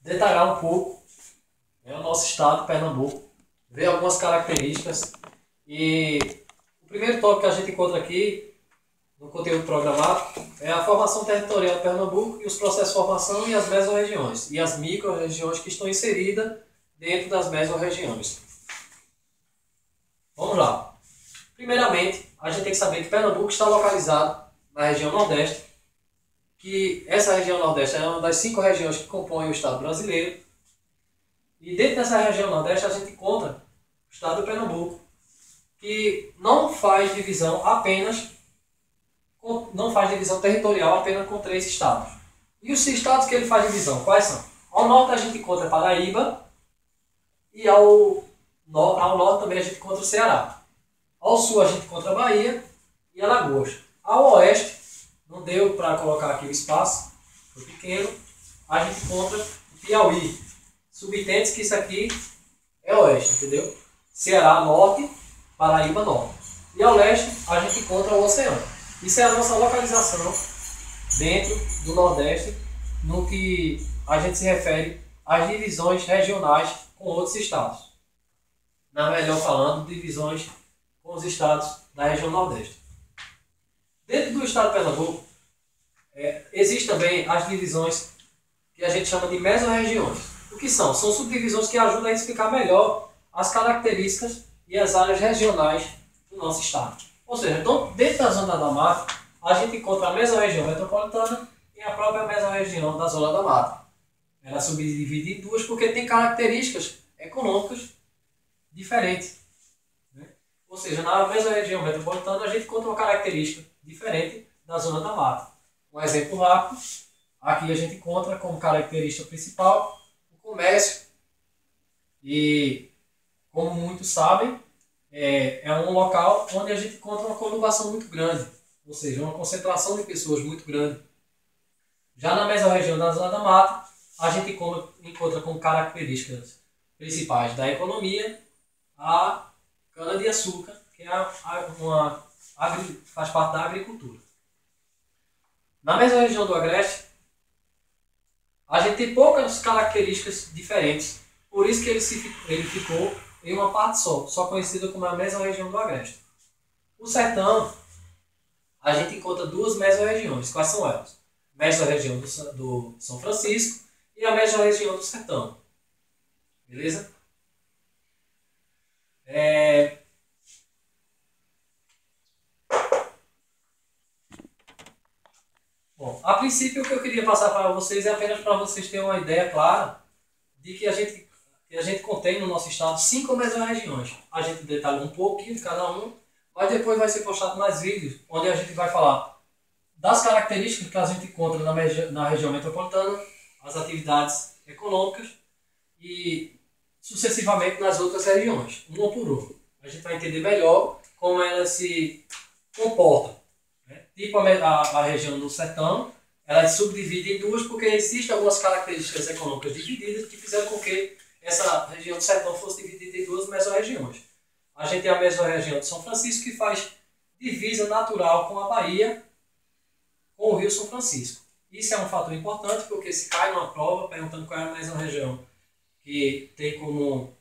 detalhar um pouco o nosso estado, Pernambuco, ver algumas características. E o primeiro tópico que a gente encontra aqui no conteúdo programado é a formação territorial de Pernambuco e os processos de formação e as mesorregiões e as micro-regiões que estão inseridas dentro das mesorregiões. Vamos lá. Primeiramente, a gente tem que saber que Pernambuco está localizado na região Nordeste, que essa região Nordeste é uma das 5 regiões que compõem o estado brasileiro. E dentro dessa região Nordeste a gente encontra o estado de Pernambuco, que não faz divisão territorial apenas com 3 estados. E os estados que ele faz divisão, quais são? Ao norte a gente encontra Paraíba e ao norte também a gente encontra o Ceará. Ao sul a gente encontra Bahia e Alagoas. Ao oeste, não deu para colocar aqui o espaço, foi pequeno, a gente encontra o Piauí. Subentende que isso aqui é oeste, entendeu? Ceará norte, Paraíba norte. E ao leste a gente encontra o oceano. Isso é a nossa localização dentro do Nordeste, no que a gente se refere às divisões regionais com outros estados. Na melhor falando, divisões com os estados da região Nordeste. Dentro do estado de Pernambuco, existem também as divisões que a gente chama de mesorregiões. O que são? São subdivisões que ajudam a explicar melhor as características e as áreas regionais do nosso estado. Ou seja, então, dentro da Zona da Mata, a gente encontra a mesorregião metropolitana e a própria mesorregião da Zona da Mata. Ela é subdividida em duas porque tem características econômicas diferentes. Ou seja, na mesorregião metropolitana a gente encontra uma característica diferente da Zona da Mata. Um exemplo rápido, aqui a gente encontra como característica principal o comércio. E, como muitos sabem, é um local onde a gente encontra uma conurbação muito grande, ou seja, uma concentração de pessoas muito grande. Já na mesorregião da Zona da Mata, a gente encontra como características principais da economia a cana-de-açúcar, que faz parte da agricultura. Na mesorregião do Agreste, a gente tem poucas características diferentes, por isso que ele ficou em uma parte só conhecida como a mesorregião do Agreste. O Sertão, a gente encontra 2 mesorregiões. Quais são elas? Mesorregião do São Francisco e a mesorregião do Sertão. Beleza? Bom, a princípio o que eu queria passar para vocês é apenas para vocês terem uma ideia clara de que a gente contém no nosso estado 5 mesorregiões. A gente detalha um pouquinho de cada um, mas depois vai ser postado mais vídeos, onde a gente vai falar das características que a gente encontra na região metropolitana, as atividades econômicas e sucessivamente nas outras regiões, uma por uma. A gente vai entender melhor como elas se comportam. Tipo a região do Sertão, ela se subdivide em 2 porque existem algumas características econômicas divididas que fizeram com que essa região do Sertão fosse dividida em 2 mesorregiões. A gente tem a mesorregião de São Francisco, que faz divisa natural com a Bahia, com o Rio São Francisco. Isso é um fator importante, porque se cai numa prova perguntando qual é a mesorregião que tem como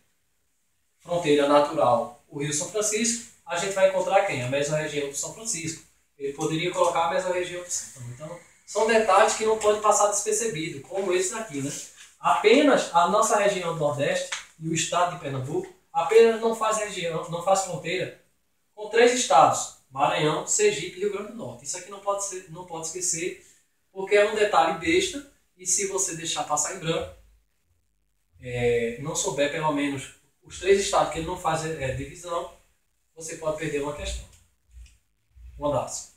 fronteira natural o Rio São Francisco, a gente vai encontrar quem? A mesorregião do São Francisco. Ele poderia colocar a mesorregião do Sertão. Então, são detalhes que não podem passar despercebidos, como esse daqui, né? Apenas a nossa região do Nordeste e o estado de Pernambuco apenas não faz fronteira com 3 estados, Maranhão, Sergipe e Rio Grande do Norte. Isso aqui não pode esquecer, porque é um detalhe besta, e se você deixar passar em branco, não souber pelo menos os 3 estados que ele não faz divisão, você pode perder uma questão. Um abraço.